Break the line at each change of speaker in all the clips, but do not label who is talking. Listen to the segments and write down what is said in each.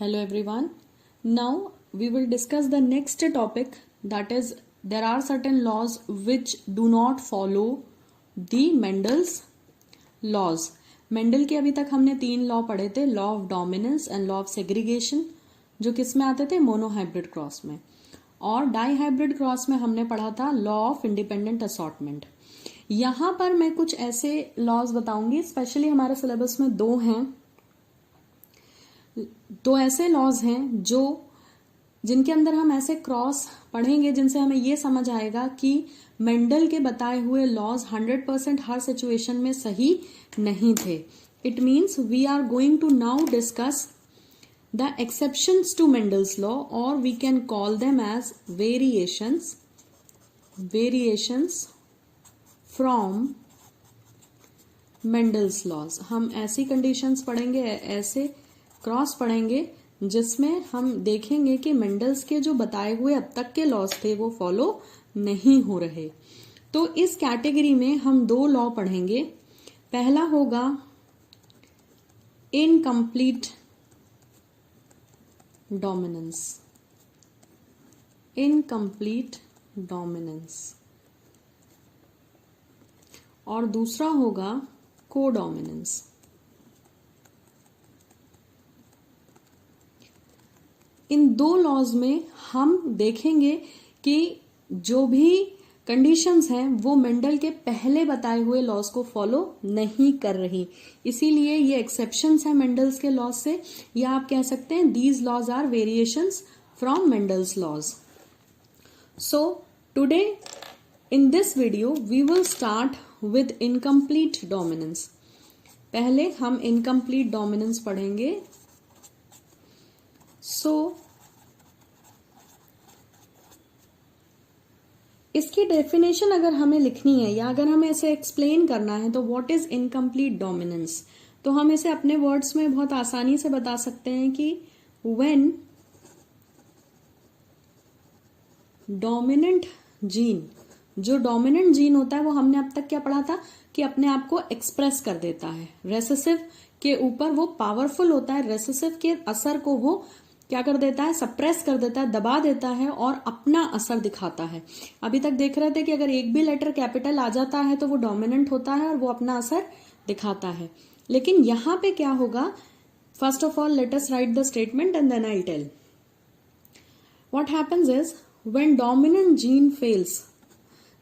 Hello everyone. Now we will discuss the next topic, that is there are certain laws which do not follow the Mendel's laws. Mendel के अभी तक हमने 3 law पढ़े थे, law of dominance and law of segregation, जो किस में आते थे, मोनोहाइब्रिड क्रॉस में, और डाईहाइब्रिड क्रॉस में हमने पढ़ा था लॉ ऑफ इंडिपेंडेंट असॉर्टमेंट. यहां पर मैं कुछ ऐसे लॉज बताऊंगी, स्पेशली हमारे सिलेबस में 2 हैं. 2 ऐसे लॉज हैं जिनके अंदर हम ऐसे क्रॉस पढ़ेंगे जिनसे हमें ये समझ आएगा कि मेंडल के बताए हुए लॉज 100% हर सिचुएशन में सही नहीं थे. It means we are going to now discuss the exceptions to Mendel's law, और we can call them as variations from Mendel's laws. हम ऐसी कंडीशंस पढ़ेंगे, ऐसे क्रॉस पढ़ेंगे जिसमें हम देखेंगे कि मेंडल्स के जो बताए हुए अब तक के लॉज थे वो फॉलो नहीं हो रहे. तो इस कैटेगरी में हम 2 लॉ पढ़ेंगे. पहला होगा इनकम्प्लीट डोमिनेंस, और दूसरा होगा कोडोमिनेंस. इन 2 लॉज में हम देखेंगे कि जो भी कंडीशंस हैं वो मेंडल के पहले बताए हुए लॉज को फॉलो नहीं कर रही, इसीलिए ये एक्सेप्शंस हैं मेंडल्स के लॉज से, या आप कह सकते हैं these laws are variations from Mendel's laws. So today in this video we will start with incomplete dominance. पहले हम इनकम्प्लीट डोमिनेंस पढ़ेंगे. इसकी डेफिनेशन अगर हमें लिखनी है या अगर हमें इसे एक्सप्लेन करना है तो व्हाट इज इनकम्प्लीट डोमिनेंस, तो हम इसे अपने वर्ड्स में बहुत आसानी से बता सकते हैं कि व्हेन डोमिनेंट जीन, जो डोमिनेंट जीन होता है वो हमने अब तक क्या पढ़ा था कि अपने आप को एक्सप्रेस कर देता है, रेसेसिव के ऊपर वो पावरफुल होता है, रेसेसिव के असर को वो क्या कर देता है, सप्रेस कर देता है, दबा देता है और अपना असर दिखाता है. अभी तक देख रहे थे कि अगर एक भी लेटर कैपिटल आ जाता है तो वो डोमिनेंट होता है और वो अपना असर दिखाता है. लेकिन यहां पे क्या होगा, first of all let us write the statement and then I tell. What happens is when dominant gene fails,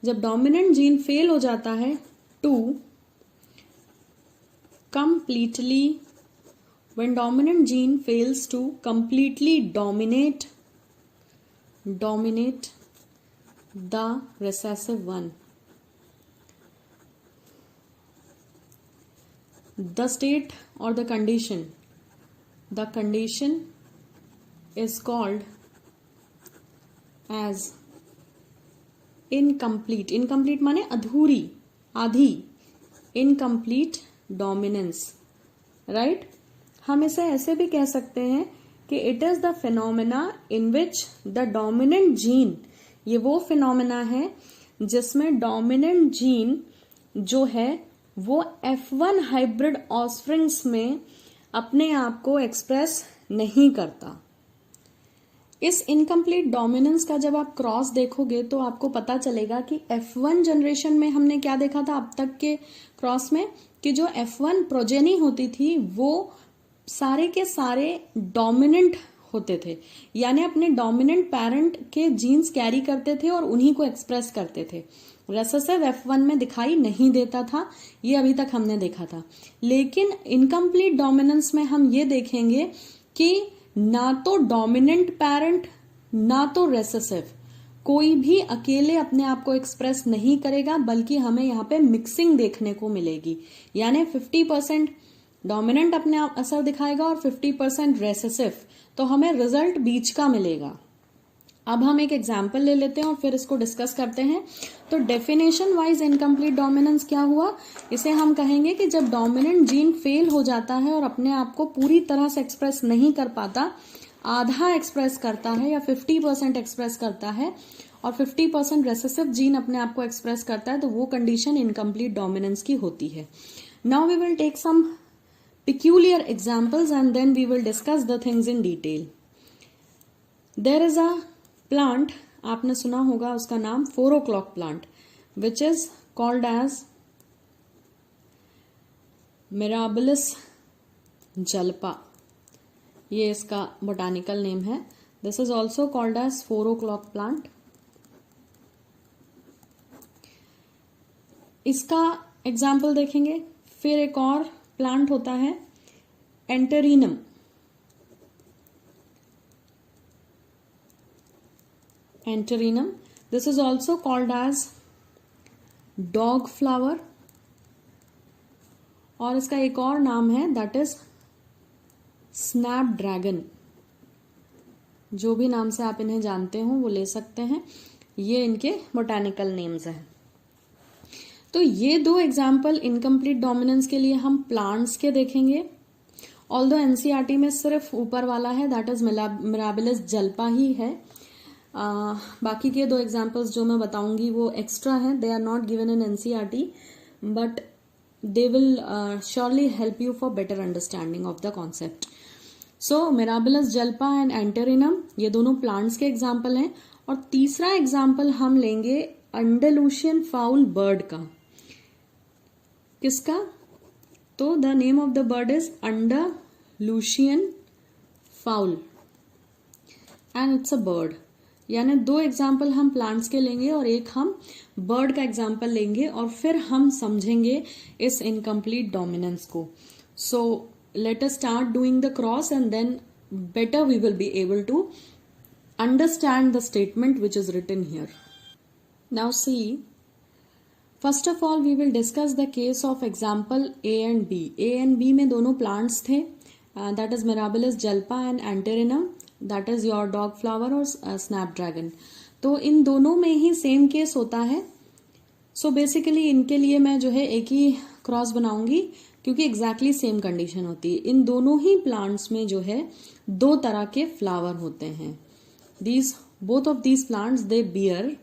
जब डोमिनेंट जीन फेल हो जाता है to completely, when dominant gene fails to completely dominate the recessive one, the state or the condition is called as incomplete माने अधूरी, आधी, incomplete dominance, right? हम इसे ऐसे भी कह सकते हैं कि it is the phenomena in which the dominant gene, ये वो फिनोमेना है जिसमें डोमिनेंट जीन जो है वो F1 हाइब्रिड ऑफस्प्रिंग्स में अपने आप को एक्सप्रेस नहीं करता. इस इनकम्प्लीट डोमिनेंस का जब आप क्रॉस देखोगे तो आपको पता चलेगा कि F1 जनरेशन में हमने क्या देखा था अब तक के क्रॉस में, कि जो F1 प्रोजेनी होती थी वो सारे के सारे डोमिनेंट होते थे, यानी अपने डोमिनेंट पेरेंट के जीन्स कैरी करते थे और उन्हीं को एक्सप्रेस करते थे. रेसेसिव F1 में दिखाई नहीं देता था, ये अभी तक हमने देखा था. लेकिन इनकम्प्लीट डोमिनेंस में हम ये देखेंगे कि ना तो डोमिनेंट पेरेंट ना तो रेसेसिव कोई भी अकेले अपने आप को एक्सप्रेस नहीं करेगा, बल्कि हमें यहाँ पे मिक्सिंग देखने को मिलेगी, यानी 50% डोमिनेंट अपने आप असर दिखाएगा और 50% रेसेसिव, तो हमें रिजल्ट बीच का मिलेगा. अब हम एक एग्जाम्पल ले लेते हैं और फिर इसको डिस्कस करते हैं. तो डेफिनेशन वाइज इनकम्प्लीट डोमिनेंस क्या हुआ, इसे हम कहेंगे कि जब डोमिनेंट जीन फेल हो जाता है और अपने आप को पूरी तरह से एक्सप्रेस नहीं कर पाता, आधा एक्सप्रेस करता है या 50% एक्सप्रेस करता है और 50% रेसेसिव जीन अपने आप को एक्सप्रेस करता है, तो वो कंडीशन इनकम्प्लीट डोमिनेंस की होती है. Now we will take some peculiar examples and then we will discuss the things in detail. There is a plant, आपने सुना होगा उसका नाम 4 o'clock plant, which is called as Mirabilis jalpa. ये इसका botanical name है. This is also called as 4 o'clock plant. इसका example देखेंगे. फिर एक और प्लांट होता है antirrhinum. Antirrhinum, this is also called as dog flower. और इसका एक और नाम है दैट इज स्नैप ड्रैगन. जो भी नाम से आप इन्हें जानते हो वो ले सकते हैं. ये इनके बोटानिकल नेम्स हैं. तो ये दो एग्जाम्पल इनकम्प्लीट डोमिनेंस के लिए हम प्लांट्स के देखेंगे. ऑल्दो एनसीईआरटी में सिर्फ ऊपर वाला है दैट इज मिराबिलिस जल्पा ही है. बाकी के दो एग्जाम्पल्स जो मैं बताऊंगी वो एक्स्ट्रा हैं. They are not given in NCERT but they will surely help you for better understanding of the concept. So Mirabilis jalapa and antirrhinum ये दोनों प्लांट्स के एग्जाम्पल हैं. और तीसरा एग्जाम्पल हम लेंगे अंडलूशियन फाउल बर्ड का. किसका? तो the name of the bird is Andalusian fowl and it's a bird. यानी दो एग्जाम्पल हम प्लांट्स के लेंगे और एक हम बर्ड का एग्जाम्पल लेंगे और फिर हम समझेंगे इस इनकम्प्लीट डोमिनेंस को. So let us start doing the cross and then better we will be able to understand the statement which is written here. Now see, first of all we will discuss the case of example A and B. A and B में दोनों plants थे, that is Mirabilis jalpa and Antirrhinum, that is your dog flower और snapdragon. तो इन दोनों में ही same case होता है. So basically इनके लिए मैं जो है एक ही क्रॉस बनाऊंगी क्योंकि एग्जैक्टली सेम कंडीशन होती है. इन दोनों ही प्लांट्स में जो है दो तरह के फ्लावर होते हैं. Both of these plants they beer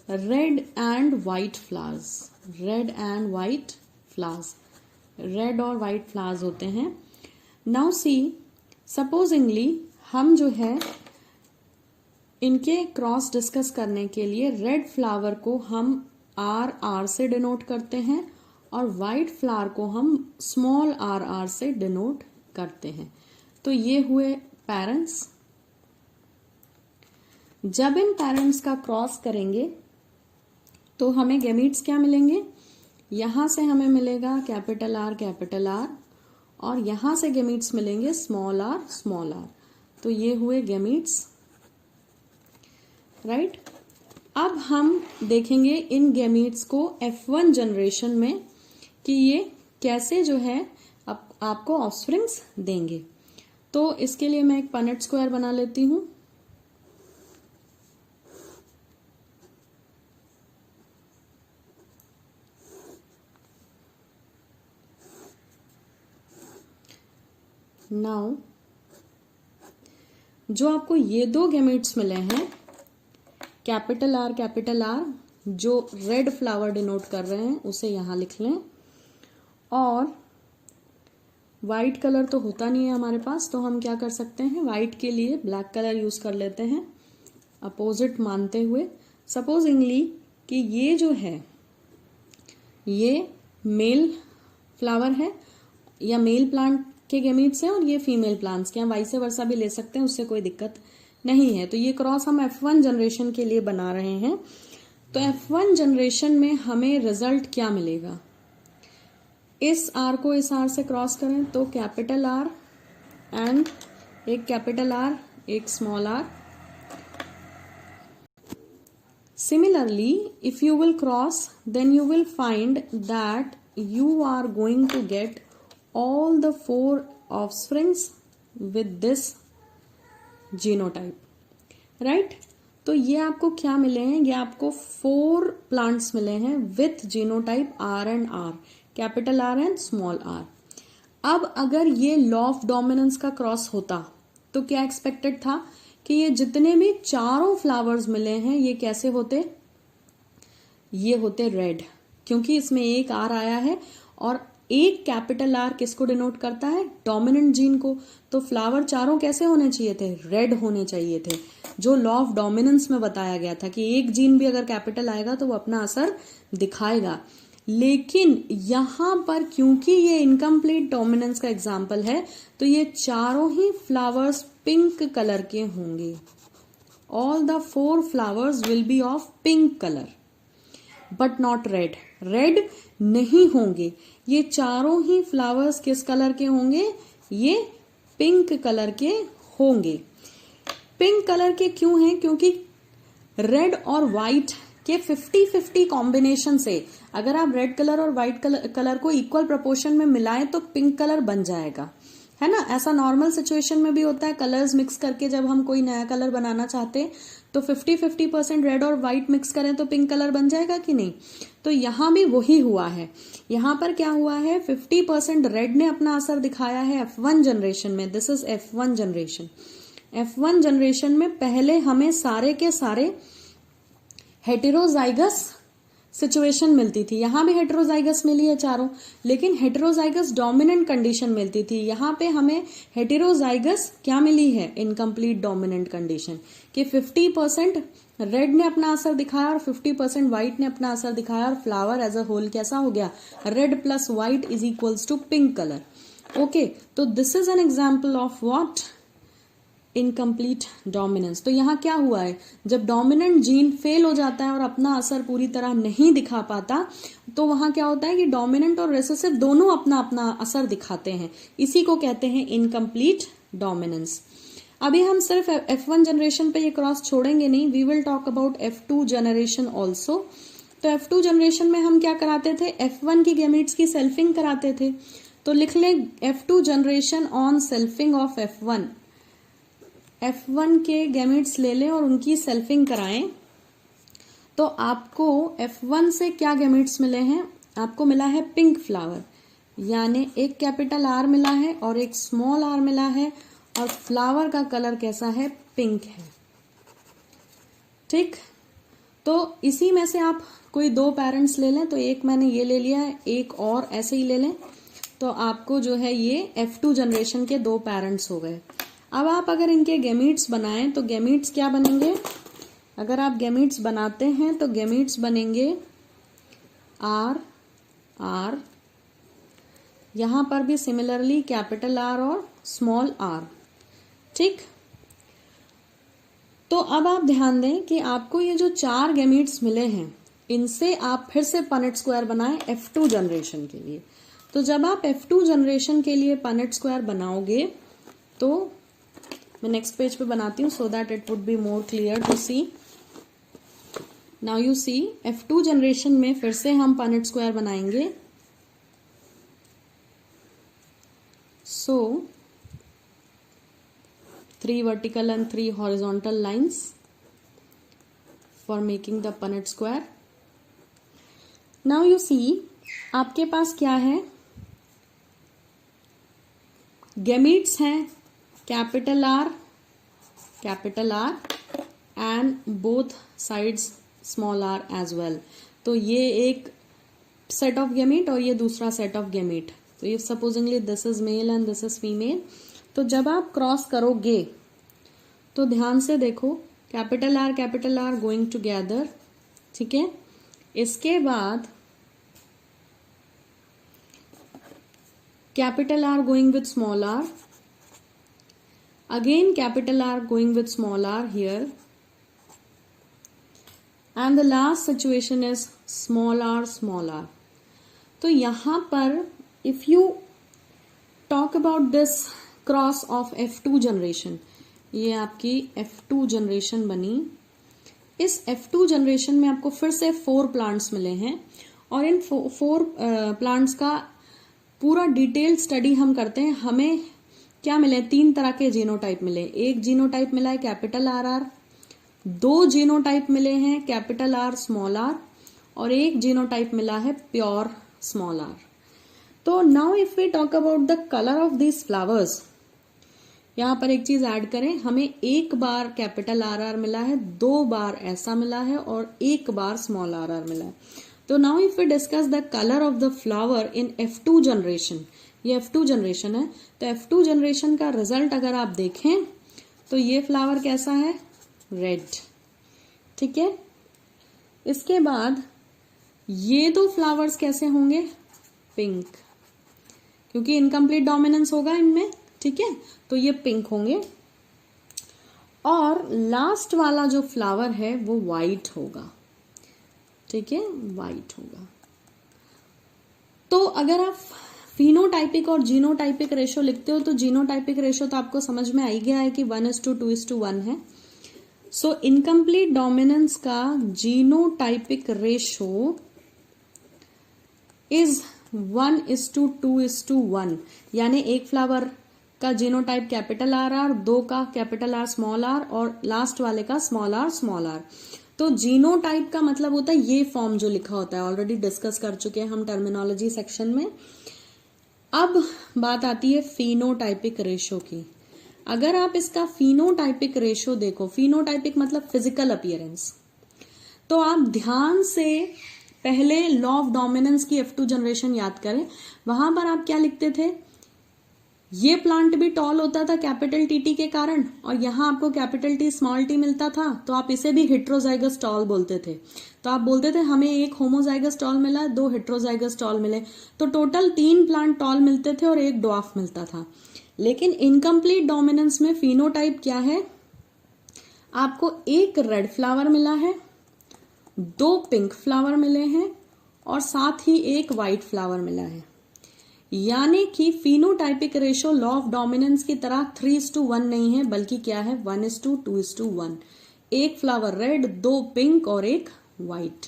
red and white flowers. Red and white flowers, red और व्हाइट फ्लावर्स होते हैं. नाउ सी, सपोजिंगली हम जो है इनके क्रॉस डिस्कस करने के लिए रेड फ्लावर को हम आर से डिनोट करते हैं और व्हाइट फ्लावर को हम स्मॉल आर से डिनोट करते हैं. तो ये हुए पेरेंट्स. जब इन पेरेंट्स का क्रॉस करेंगे तो हमें गैमीट्स क्या मिलेंगे? यहां से हमें मिलेगा कैपिटल आर और यहां से गैमीट्स मिलेंगे स्मॉल आर. तो ये हुए गैमीट्स, राइट. अब हम देखेंगे इन गैमीट्स को F1 जनरेशन में कि ये कैसे जो है आपको ऑफस्प्रिंग्स देंगे. तो इसके लिए मैं एक पनेट स्क्वायर बना लेती हूं. नाउ जो आपको ये दो गैमेट्स मिले हैं कैपिटल आर जो रेड फ्लावर डिनोट कर रहे हैं उसे यहां लिख लें. और वाइट कलर तो होता नहीं है हमारे पास, तो हम क्या कर सकते हैं, वाइट के लिए ब्लैक कलर यूज कर लेते हैं अपोजिट मानते हुए. सपोजिंगली कि ये जो है ये मेल फ्लावर है या मेल प्लांट के गैमीट्स हैं और ये फीमेल प्लांट्स के हैं. वाइस वर्सा भी ले सकते हैं, उससे कोई दिक्कत नहीं है. तो ये क्रॉस हम F1 जनरेशन के लिए बना रहे हैं. तो F1 जनरेशन में हमें रिजल्ट क्या मिलेगा? इस आर को इस आर से क्रॉस करें तो कैपिटल आर एंड एक कैपिटल आर एक small r. Similarly if you will cross then you will find that you are going to get all the 4 offsprings with this genotype, right? तो ये आपको क्या मिले हैं? ये आपको 4 प्लांट्स मिले हैं with genotype R and R, capital R and small r. अब अगर ये लॉ ऑफ डोमिनेंस का क्रॉस होता तो क्या एक्सपेक्टेड था कि ये जितने भी चारों फ्लावर्स मिले हैं ये कैसे होते? ये होते रेड, क्योंकि इसमें एक आर आया है और एक कैपिटल आर किसको डिनोट करता है? डोमिनेंट जीन को। तो फ्लावर चारों कैसे होने चाहिए थे? रेड होने चाहिए थे, जो लॉ ऑफ डोमिनेंस में बताया गया था कि एक जीन भी अगर कैपिटल आएगा तो वो अपना असर दिखाएगा। लेकिन यहां पर क्योंकि ये इनकम्प्लीट डोमिनेंस का एग्जाम्पल है, तो ये चारों ही फ्लावर्स पिंक कलर के होंगे। All the 4 flowers will be of pink colour but not red. Red नहीं होंगे। ये चारों ही फ्लावर्स किस कलर के होंगे? ये पिंक कलर के होंगे। पिंक कलर के क्यों हैं? क्योंकि रेड और व्हाइट के 50-50 कॉम्बिनेशन से अगर आप रेड कलर और व्हाइट कलर को इक्वल प्रोपोर्शन में मिलाएं तो पिंक कलर बन जाएगा, है ना। ऐसा नॉर्मल सिचुएशन में भी होता है, कलर्स मिक्स करके जब हम कोई नया कलर बनाना चाहते हैं तो 50-50% रेड और व्हाइट मिक्स करें तो पिंक कलर बन जाएगा कि नहीं। तो यहां भी वही हुआ है। यहां पर क्या हुआ है? 50% रेड ने अपना असर दिखाया है F1 जनरेशन में। This is F1 generation. F1 generation में पहले हमें सारे के सारे हेटेरोजाइगस सिचुएशन मिलती थी। यहां भी हेटेरोजाइगस मिली है चारों, लेकिन हेटेरोजाइगस डोमिनेंट कंडीशन मिलती थी। यहां पे हमें हेटेरोजाइगस क्या मिली है? इनकम्प्लीट डोमिनेंट कंडीशन कि 50% रेड ने अपना असर दिखाया और 50% व्हाइट ने अपना असर दिखाया और फ्लावर एज अ होल कैसा हो गया? Red plus white is equals to pink colour. Okay, तो this is an example of what? Incomplete dominance. तो यहाँ क्या हुआ है? जब डोमिनेंट जीन फेल हो जाता है और अपना असर पूरी तरह नहीं दिखा पाता, तो वहां क्या होता है कि डोमिनेंट और रिसेसिव दोनों अपना अपना असर दिखाते हैं। इसी को कहते हैं इनकम्प्लीट डोमिनेंस। अभी हम सिर्फ F1 जनरेशन पे ये क्रॉस छोड़ेंगे नहीं, we will talk about F2 generation also. तो F2 जनरेशन में हम क्या कराते थे? F1 की गैमीट्स की सेल्फिंग कराते थे। तो लिख लें F2 generation on selfing of F1। F1 के गैमेट्स ले लें और उनकी सेल्फिंग कराएं। तो आपको F1 से क्या गैमेट्स मिले हैं? आपको मिला है पिंक फ्लावर, यानी एक कैपिटल R मिला है और एक स्मॉल r मिला है, और फ्लावर का कलर कैसा है? पिंक है। ठीक, तो इसी में से आप कोई 2 पेरेंट्स ले लें। तो एक मैंने ये ले लिया है, एक और ऐसे ही ले लें, तो आपको जो है ये F2 जनरेशन के 2 पेरेंट्स हो गए। अब आप अगर इनके गैमीट्स बनाएं तो गैमीट्स क्या बनेंगे? अगर आप गैमीट्स बनाते हैं तो गैमीट्स बनेंगे आर आर, यहां पर भी सिमिलरली कैपिटल आर और स्मॉल आर। ठीक, तो अब आप ध्यान दें कि आपको ये जो 4 गैमीट्स मिले हैं, इनसे आप फिर से पनेट स्क्वायर बनाएं F2 जनरेशन के लिए। तो जब आप F2 जनरेशन के लिए पनेट स्क्वायर बनाओगे, तो मैं नेक्स्ट पेज पे बनाती हूँ so that it would be more clear to see. Now you see, F2 generation में फिर से हम पनेट स्क्वायर बनाएंगे। सो 3 vertical and 3 horizontal lines for making the Punnett square. Now you see, आपके पास क्या है? गैमीट्स हैं capital R and both sides small r as well. तो ये एक सेट ऑफ गैमीट और ये दूसरा सेट ऑफ गैमीट। तो ये supposedly this is male and this is female. तो जब आप क्रॉस करोगे तो ध्यान से देखो, कैपिटल R गोइंग टुगेदर, ठीक है। इसके बाद capital R going with small r, again capital R going with small r here, and the last situation is small r। तो यहां पर if you talk about this cross of F2 generation, ये आपकी F2 generation बनी। इस F2 generation में आपको फिर से 4 प्लांट्स मिले हैं और इन 4 प्लांट्स का पूरा डिटेल स्टडी हम करते हैं। हमें क्या मिले? 3 तरह के जीनोटाइप मिले। एक जीनोटाइप मिला है कैपिटल RR, 2 जीनोटाइप मिले हैं कैपिटल R स्मॉल r, और एक जीनोटाइप मिला है प्योर स्मॉल r। तो now if we talk about the colour of these flowers, यहां पर एक चीज ऐड करें, हमें एक बार कैपिटल RR मिला है, 2 बार ऐसा मिला है और 1 बार स्मॉल RR मिला है। तो now if we discuss the colour of the flower in F2 generation, ये F2 जनरेशन है, तो F2 जनरेशन का रिजल्ट अगर आप देखें तो ये फ्लावर कैसा है, रेड, ठीक है। इसके बाद ये दो फ्लावर्स कैसे होंगे, पिंक, क्योंकि इनकम्प्लीट डोमिनेंस होगा इनमें, ठीक है, तो ये पिंक होंगे। और लास्ट वाला जो फ्लावर है वो वाइट होगा, ठीक है, वाइट होगा। तो अगर आप फिनोटाइपिक और जीनोटाइपिक रेशो लिखते हो तो जीनोटाइपिक रेशो तो आपको समझ में आ ही गया है कि 1:2:1 है। सो इनकम्प्लीट डोमिनेंस का जीनोटाइपिक रेशो इज 1:2:1, यानी एक फ्लावर का जीनोटाइप कैपिटल R, दो का कैपिटल R स्मॉल r और लास्ट वाले का स्मॉल r। तो जीनोटाइप का मतलब होता है ये फॉर्म जो लिखा होता है, ऑलरेडी डिस्कस कर चुके हैं हम टर्मिनोलॉजी सेक्शन में। अब बात आती है फिनोटाइपिक रेशो की। अगर आप इसका फिनोटाइपिक रेशो देखो, फिनोटाइपिक मतलब फिजिकल अपीयरेंस, तो आप ध्यान से पहले लॉ ऑफ डोमिनेंस की F2 जनरेशन याद करें। वहां पर आप क्या लिखते थे, ये प्लांट भी टॉल होता था कैपिटल टी के कारण, और यहां आपको कैपिटल टी स्मॉल टी मिलता था, तो आप इसे भी हेट्रोजाइगस टॉल बोलते थे। तो आप बोलते थे हमें एक होमोजाइगस टॉल मिला, दो हेट्रोजाइगस टॉल मिले, तो टोटल 3 प्लांट टॉल मिलते थे और एक ड्वार्फ मिलता था। लेकिन इनकम्प्लीट डोमिनेंस में फिनोटाइप क्या है, आपको एक रेड फ्लावर मिला है, 2 पिंक फ्लावर मिले हैं और साथ ही एक व्हाइट फ्लावर मिला है। यानी कि phenotypic ratio law of dominance की तरह 3:1 नहीं है, बल्कि क्या है 1:2:1। एक फ्लावर रेड, 2 पिंक और एक व्हाइट,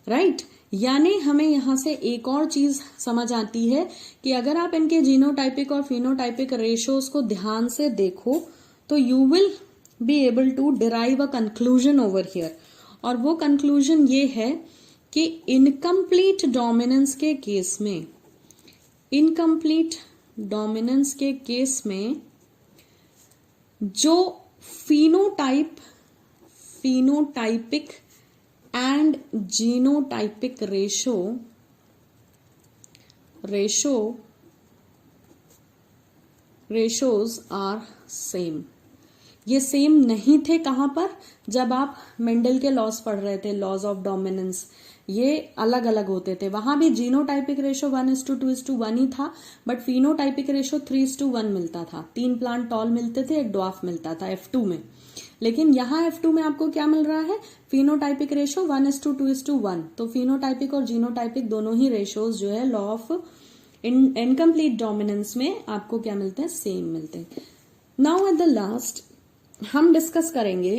राइट। यानी हमें यहां से एक और चीज समझ आती है कि अगर आप इनके जीनोटाइपिक और फिनोटाइपिक रेशोज को ध्यान से देखो तो you will be able to derive a conclusion over here. और वो कंक्लूजन ये है कि इनकम्प्लीट डोमिनेंस के केस में, इनकम्प्लीट डोमिनेंस के केस में जो phenotypic and genotypic ratios are same. ये सेम नहीं थे कहां पर, जब आप मेंडल के लॉज पढ़ रहे थे, लॉज ऑफ डोमिनेंस, ये अलग अलग होते थे। वहां भी जीनोटाइपिक रेशो 1:2:1 ही था, बट फिनोटाइपिक रेशो 3:1 मिलता था। 3 प्लांट टॉल मिलते थे, एक ड्वार्फ मिलता था F2 में। लेकिन यहाँ F2 में आपको क्या मिल रहा है, फिनोटाइपिक रेशो 1:2:1। तो फिनोटाइपिक और जीनोटाइपिक दोनों ही रेशोज जो है लॉ ऑफ इनकम्प्लीट डोमिनेंस में आपको क्या मिलते हैं, सेम मिलते हैं। नाउ एट द लास्ट हम डिस्कस करेंगे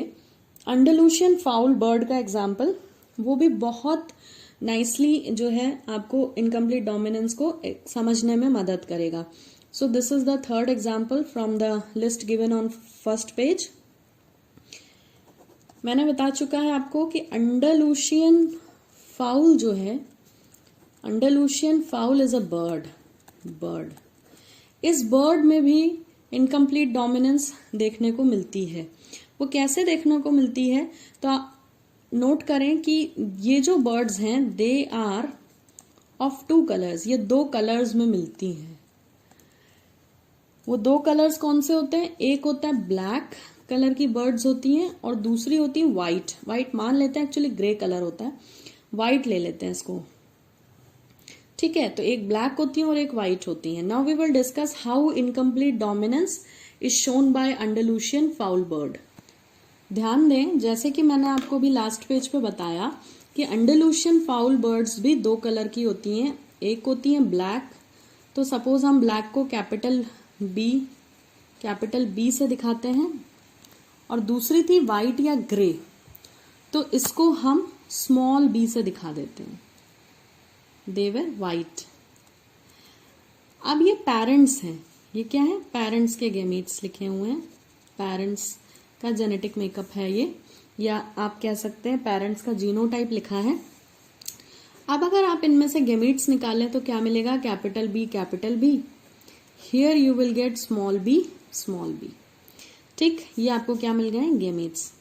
अंडलूशियन फाउल बर्ड का एग्जाम्पल। वो भी बहुत नाइसली जो है आपको इनकम्प्लीट डोमिनेंस को समझने में मदद करेगा। So this is the third example from the list given on first page. मैंने बता चुका है आपको कि अंडलूशियन फाउल जो है, अंडलूशियन फाउल इज अ बर्ड। इस बर्ड में भी इनकम्प्लीट डोमिनेंस देखने को मिलती है। वो कैसे देखने को मिलती है, तो आप नोट करें कि ये जो बर्ड्स हैं दे आर ऑफ 2 कलर्स, ये 2 कलर्स में मिलती हैं। वो 2 कलर्स कौन से होते हैं, एक होता है ब्लैक कलर की बर्ड्स होती हैं और दूसरी होती है व्हाइट मान लेते हैं, एक्चुअली ग्रे कलर होता है, व्हाइट ले लेते हैं इसको, ठीक है। तो एक ब्लैक होती है और एक व्हाइट होती है। Now we will discuss how incomplete dominance is shown by Andalusian fowl bird. ध्यान दें, जैसे कि मैंने आपको भी लास्ट पेज पे बताया कि अंडलूशियन फाउल बर्ड्स भी 2 कलर की होती हैं। एक होती है ब्लैक, तो सपोज हम ब्लैक को कैपिटल बी से दिखाते हैं, और दूसरी थी व्हाइट या ग्रे, तो इसको हम स्मॉल b से दिखा देते हैं, दे वर व्हाइट। अब ये पेरेंट्स हैं, ये क्या है, पेरेंट्स के गेमीट्स लिखे हुए हैं, पेरेंट्स का जेनेटिक मेकअप है ये, या आप कह सकते हैं पेरेंट्स का जीनोटाइप लिखा है। अब अगर आप इनमें से गेमीट्स निकालें तो क्या मिलेगा, capital B. Here you will get small b. ठीक, ये आपको क्या मिल गए, गेमीट्स।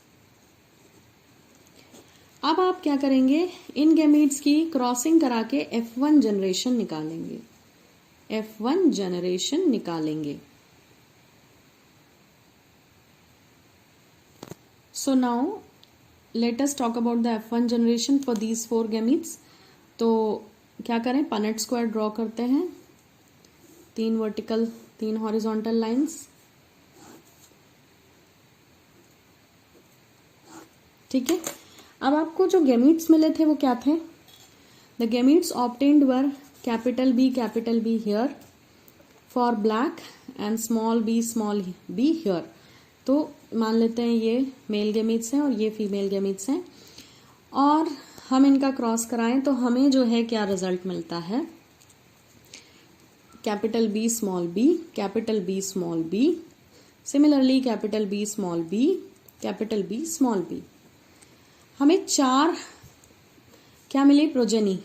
अब आप क्या करेंगे, इन गैमीट्स की क्रॉसिंग करा के F1 जनरेशन निकालेंगे, F1 जनरेशन निकालेंगे। So now let us talk about the F1 generation for these 4 gametes. तो क्या करें, पनेट स्क्वायर ड्रॉ करते हैं, 3 वर्टिकल 3 हॉरिजॉन्टल लाइंस, ठीक है। अब आपको जो गैमीट्स मिले थे वो क्या थे, the gametes obtained were capital B here for black and small be here. तो मान लेते हैं ये मेल गैमीट्स हैं और ये फीमेल गैमीट्स हैं, और हम इनका क्रॉस कराएं तो हमें जो है क्या रिजल्ट मिलता है, capital B small b, capital B small b, similarly capital B small b, capital B small b. हमें 4 क्या मिली, प्रोजेनी,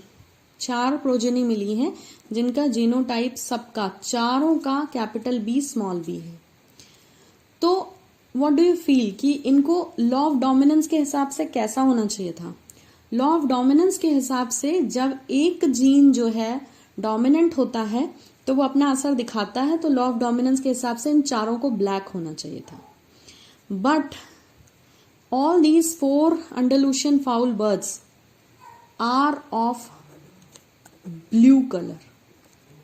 4 प्रोजेनी मिली हैं जिनका जीनोटाइप सबका चारों का कैपिटल बी स्मॉल बी है। तो व्हाट डू यू फील कि इनको लॉ ऑफ डोमिनेंस के हिसाब से कैसा होना चाहिए था? लॉ ऑफ डोमिनेंस के हिसाब से जब एक जीन जो है डोमिनेंट होता है तो वो अपना असर दिखाता है, तो लॉ ऑफ डोमिनेंस के हिसाब से इन चारों को ब्लैक होना चाहिए था। But all these 4 Andalusian fowl birds are of blue color।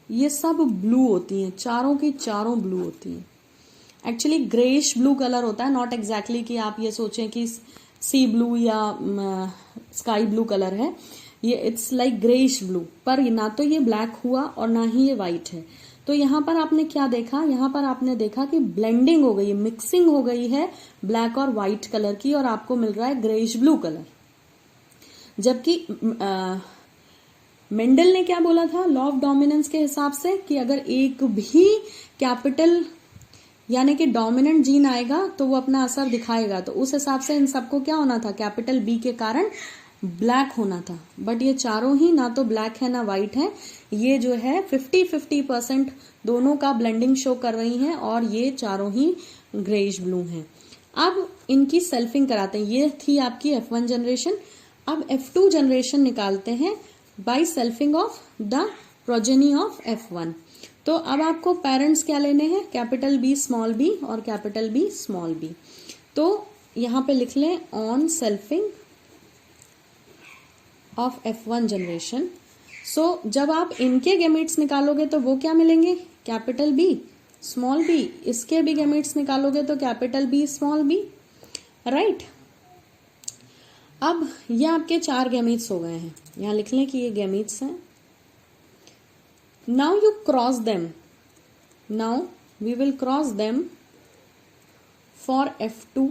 ये सब ब्लू होती हैं, चारों की चारों ब्लू होती हैं। एक्चुअली ग्रेइश ब्लू कलर होता है, नॉट एग्जैक्टली कि आप ये सोचें कि सी ब्लू या स्काई ब्लू कलर है, ये इट्स लाइक ग्रेइश ब्लू, पर ना तो ये ब्लैक हुआ और ना ही ये वाइट है। तो यहाँ पर आपने क्या देखा, यहाँ पर आपने देखा कि ब्लेंडिंग हो गई है, मिक्सिंग हो गई है ब्लैक और व्हाइट कलर की, और आपको मिल रहा है ग्रेइश ब्लू कलर। जबकि मेंडल ने क्या बोला था लॉ ऑफ डोमिनेंस के हिसाब से कि अगर एक भी कैपिटल यानी कि डोमिनेंट जीन आएगा तो वो अपना असर दिखाएगा, तो उस हिसाब से इन सबको क्या होना था, कैपिटल बी के कारण ब्लैक होना था। बट ये चारों ही ना तो ब्लैक है ना व्हाइट है, ये जो है 50-50% दोनों का ब्लेंडिंग शो कर रही हैं, और ये चारों ही ग्रेइश ब्लू हैं। अब इनकी सेल्फिंग कराते हैं, ये थी आपकी F1 जनरेशन। अब F2 जनरेशन निकालते हैं by selfing of the progeny of F1। तो अब आपको पेरेंट्स क्या लेने हैं, कैपिटल बी स्मॉल बी और कैपिटल बी स्मॉल बी। तो यहां पे लिख लें on selfing of F1 generation. So जब आप इनके गैमेट्स निकालोगे तो वो क्या मिलेंगे, कैपिटल बी स्मॉल बी, इसके भी गैमेट्स निकालोगे तो capital B small b, right. अब ये आपके 4 गैमेट्स हो गए हैं, यहां लिख लें कि ये गैमेट्स हैं। Now you cross them, now we will cross them for F2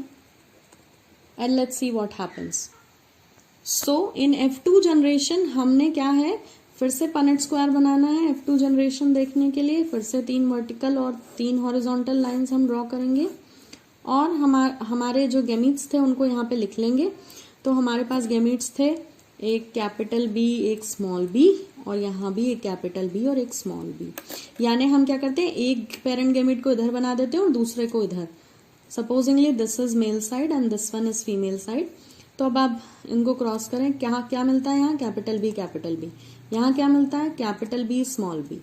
and let's see what happens. So in F2 generation हमने क्या है, फिर से पनेट स्क्वायर बनाना है F2 जनरेशन देखने के लिए। फिर से 3 वर्टिकल और 3 हॉरिजॉन्टल लाइंस हम ड्रॉ करेंगे, और हमारे जो गैमीट्स थे उनको यहाँ पे लिख लेंगे। तो हमारे पास गैमीट्स थे एक कैपिटल बी एक स्मॉल बी, और यहाँ भी एक कैपिटल बी और एक स्मॉल बी। यानी हम क्या करते हैं, एक पेरेंट गैमीट को इधर बना देते हैं और दूसरे को इधर। Supposedly this is male side and this one is female side. तो अब आप इनको क्रॉस करें, क्या मिलता है यहाँ, कैपिटल बी कैपिटल बी। यहाँ क्या मिलता है, कैपिटल बी स्मॉल बी।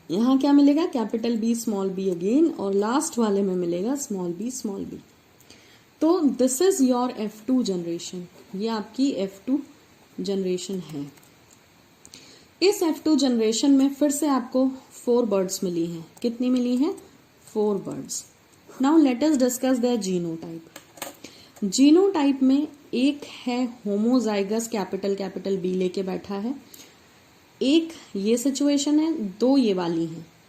यहाँ क्या मिलेगा, capital B small b again, और लास्ट वाले में मिलेगा स्मॉल बी स्मॉल बी। तो this is your F2 generation, ये आपकी F2 जनरेशन है। इस F2 जनरेशन में फिर से आपको 4 बर्ड्स मिली हैं। कितनी मिली हैं, 4 birds. Now let us discuss their genotype. Genotype में एक है होमोजाइगस कैपिटल बी लेके बैठा है, एक ये सिचुएशन है, 2 ये वाली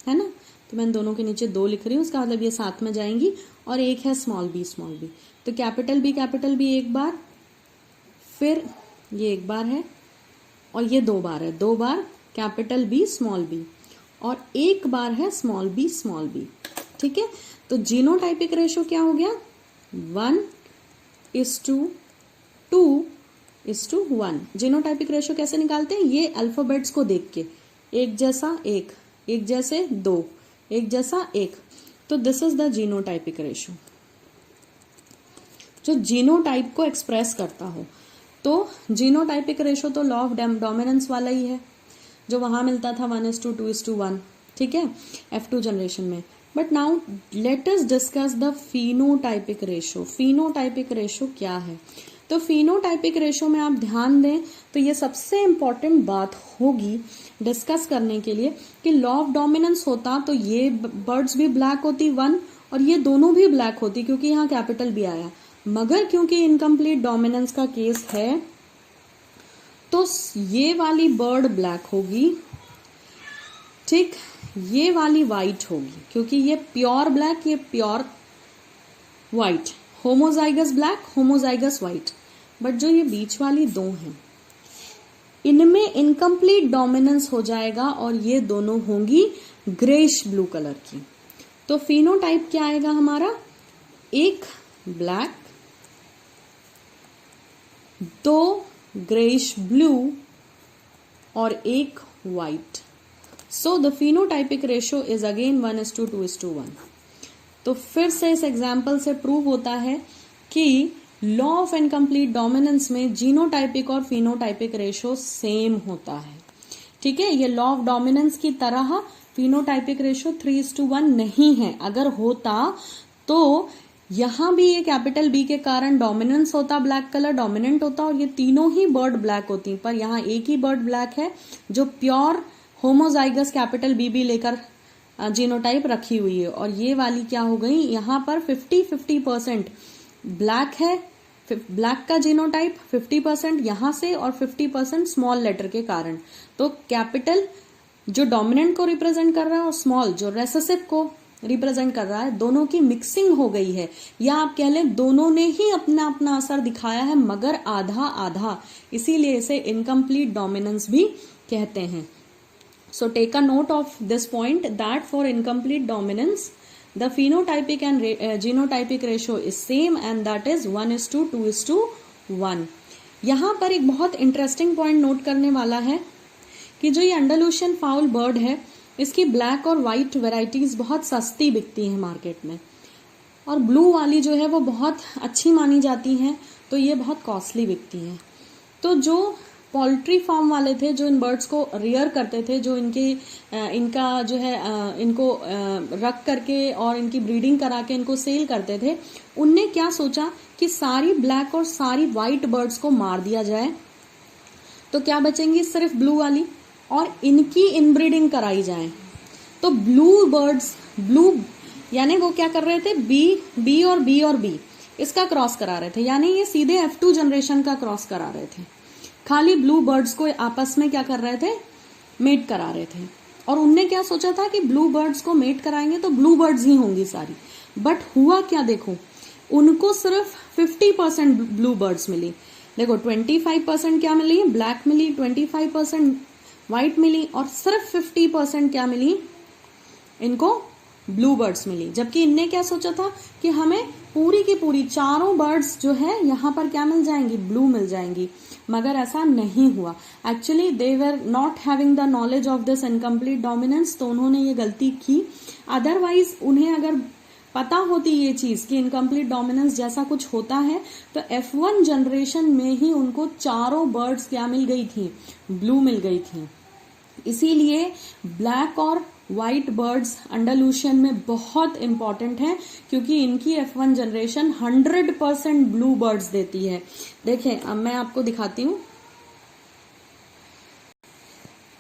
है ना। तो मैं दोनों के नीचे 2 लिख रही हूँ, उसका मतलब ये साथ में जाएंगी, और एक है स्मॉल बी। तो कैपिटल बी एक बार, फिर ये एक बार है, और ये 2 बार है, 2 बार कैपिटल बी स्मॉल बी, और एक बार है स्मॉल बी। ठीक है, तो जीनोटाइपिक रेशो क्या हो गया, 1:2:1। जीनोटाइपिक रेशो कैसे निकालते हैं, ये अल्फाबेट्स को देख के, एक जैसा एक जैसे 2, एक जैसा 1। तो this is the genotypic ratio, जो जीनोटाइप को एक्सप्रेस करता हो। तो जीनोटाइपिक रेशो तो लॉ ऑफ डोमिनेंस वाला ही है जो वहां मिलता था 1:2:1, ठीक है, F2 जनरेशन में। But now let us discuss the phenotypic ratio. Phenotypic ratio क्या है? तो फिनोटाइपिक रेशो में आप ध्यान दें तो ये सबसे इंपॉर्टेंट बात होगी डिस्कस करने के लिए कि लॉ ऑफ डोमिनेंस होता तो ये बर्ड्स भी ब्लैक होती 1 और ये दोनों भी ब्लैक होती, क्योंकि यहाँ कैपिटल भी आया। मगर क्योंकि इनकम्प्लीट डोमिनेंस का केस है तो ये वाली बर्ड ब्लैक होगी, ठीक, ये वाली व्हाइट होगी, क्योंकि ये प्योर ब्लैक, ये pure white, homozygous black, homozygous white. But जो ये बीच वाली दो हैं इनमें इनकम्प्लीट डोमिनेंस हो जाएगा और ये दोनों होंगी ग्रेश ब्लू कलर की। तो फिनोटाइप क्या आएगा हमारा? एक ब्लैक, दो ग्रेश ब्लू और एक white. So the phenotypic ratio is again 1:2:1। तो फिर से इस एग्जाम्पल से प्रूव होता है कि लॉ ऑफ इनकम्प्लीट डोमिनेंस में जीनोटाइपिक और फिनोटाइपिक रेशो सेम होता है, ठीक है। ये लॉ ऑफ डोमिनेंस की तरह फिनोटाइपिक रेशो 3:1 नहीं है। अगर होता तो यहां भी ये कैपिटल बी के कारण डोमिनेंस होता, ब्लैक कलर डोमिनेंट होता और ये तीनों ही बर्ड ब्लैक होती, पर यहाँ एक ही बर्ड ब्लैक है जो प्योर होमोजाइगस कैपिटल बी भी लेकर जीनोटाइप रखी हुई है। और ये वाली क्या हो गई, यहाँ पर 50-50% ब्लैक है, ब्लैक का जीनोटाइप 50% यहां से और 50% स्मॉल लेटर के कारण। तो कैपिटल जो डोमिनेंट को रिप्रेजेंट कर रहा है और स्मॉल जो रेसेसिव को रिप्रेजेंट कर रहा है, दोनों की मिक्सिंग हो गई है, या आप कह लें दोनों ने ही अपना अपना असर दिखाया है मगर आधा आधा, इसीलिए इसे इनकम्प्लीट डोमिनेंस भी कहते हैं। So take a note of this point that for incomplete dominance, the phenotypic and genotypic ratio is same and that is 1:2:1। यहाँ पर एक बहुत इंटरेस्टिंग पॉइंट नोट करने वाला है कि जो ये अंडलूशियन फाउल बर्ड है इसकी ब्लैक और व्हाइट वेराइटीज बहुत सस्ती बिकती हैं मार्केट में, और ब्लू वाली जो है वो बहुत अच्छी मानी जाती हैं, तो ये बहुत कॉस्टली बिकती हैं। तो जो पोल्ट्री फार्म वाले थे जो इन बर्ड्स को रियर करते थे, जो इनका जो है इनको रख करके और इनकी ब्रीडिंग करा के इनको सेल करते थे, उनने क्या सोचा कि सारी ब्लैक और सारी व्हाइट बर्ड्स को मार दिया जाए तो क्या बचेंगी सिर्फ ब्लू वाली, और इनकी इनब्रीडिंग कराई जाए। तो ब्लू बर्ड्स, ब्लू यानी वो क्या कर रहे थे, बी और बी इसका क्रॉस करा रहे थे, यानी ये सीधे F2 जनरेशन का क्रॉस करा रहे थे। खाली ब्लू बर्ड्स को आपस में क्या कर रहे थे, मेट करा रहे थे। और उनने क्या सोचा था कि ब्लू बर्ड्स को मेट कराएंगे तो ब्लू बर्ड्स ही होंगी सारी। बट हुआ क्या, देखो उनको सिर्फ 50% ब्लू बर्ड्स मिली। देखो 25% क्या मिली, ब्लैक मिली, 25% व्हाइट मिली और सिर्फ 50% क्या मिली, इनको ब्लू बर्ड्स मिली। जबकि इनने क्या सोचा था कि हमें पूरी की पूरी चारों बर्ड्स जो है यहाँ पर क्या मिल जाएंगी, ब्लू मिल जाएंगी। मगर ऐसा नहीं हुआ। Actually they were not having the knowledge of this incomplete dominance, तो उन्होंने ये गलती की। अदरवाइज उन्हें अगर पता होती ये चीज कि इनकम्प्लीट डोमिनेंस जैसा कुछ होता है तो F1 जनरेशन में ही उनको चारों बर्ड्स क्या मिल गई थी, ब्लू मिल गई थी। इसीलिए ब्लैक और व्हाइट बर्ड्स अंडलूशियन में बहुत इंपॉर्टेंट है, क्योंकि इनकी F1 जनरेशन 100% ब्लू बर्ड्स देती है। देखें अब मैं आपको दिखाती हूं,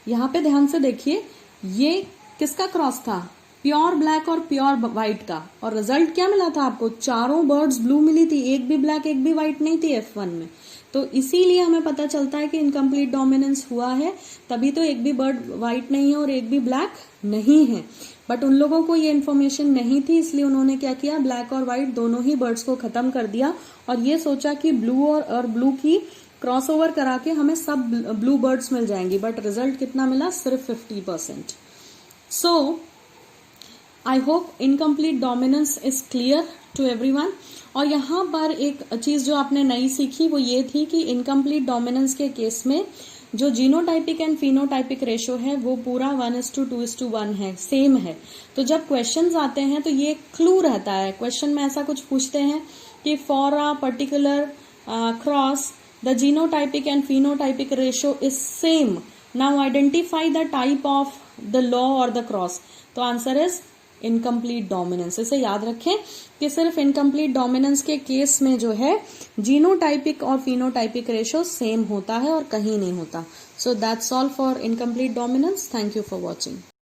यहां पे ध्यान से देखिए, ये किसका क्रॉस था, प्योर ब्लैक और प्योर व्हाइट का, और रिजल्ट क्या मिला था आपको, चारों बर्ड्स ब्लू मिली थी, एक भी ब्लैक एक भी व्हाइट नहीं थी F1 में। तो इसीलिए हमें पता चलता है कि इनकम्प्लीट डोमिनेंस हुआ है, तभी तो एक भी बर्ड व्हाइट नहीं है और एक भी ब्लैक नहीं है। बट उन लोगों को ये इन्फॉर्मेशन नहीं थी, इसलिए उन्होंने क्या किया, ब्लैक और व्हाइट दोनों ही बर्ड्स को खत्म कर दिया और ये सोचा कि ब्लू और ब्लू की क्रॉसओवर करा के हमें सब ब्लू बर्ड्स मिल जाएंगी। बट रिजल्ट कितना मिला, सिर्फ 50%। So I hope incomplete dominance is clear to everyone. और यहाँ पर एक चीज जो आपने नई सीखी वो ये थी कि इनकम्प्लीट डोमिनेंस के केस में जो जीनोटाइपिक एंड फिनोटाइपिक रेशो है वो पूरा 1:2:1 है, सेम है। तो जब क्वेश्चंस आते हैं तो ये क्लू रहता है, क्वेश्चन में ऐसा कुछ पूछते हैं कि for a particular cross the genotypic and phenotypic ratio is same. Now identify the type of the law और द क्रॉस. तो आंसर इज इनकम्प्लीट डोमिनेंस. इसे याद रखें कि सिर्फ इनकम्प्लीट डोमिनेंस के केस में जो है जीनोटाइपिक और phenotypic रेशियो सेम होता है और कहीं नहीं होता. So that's all for incomplete dominance. Thank you for watching.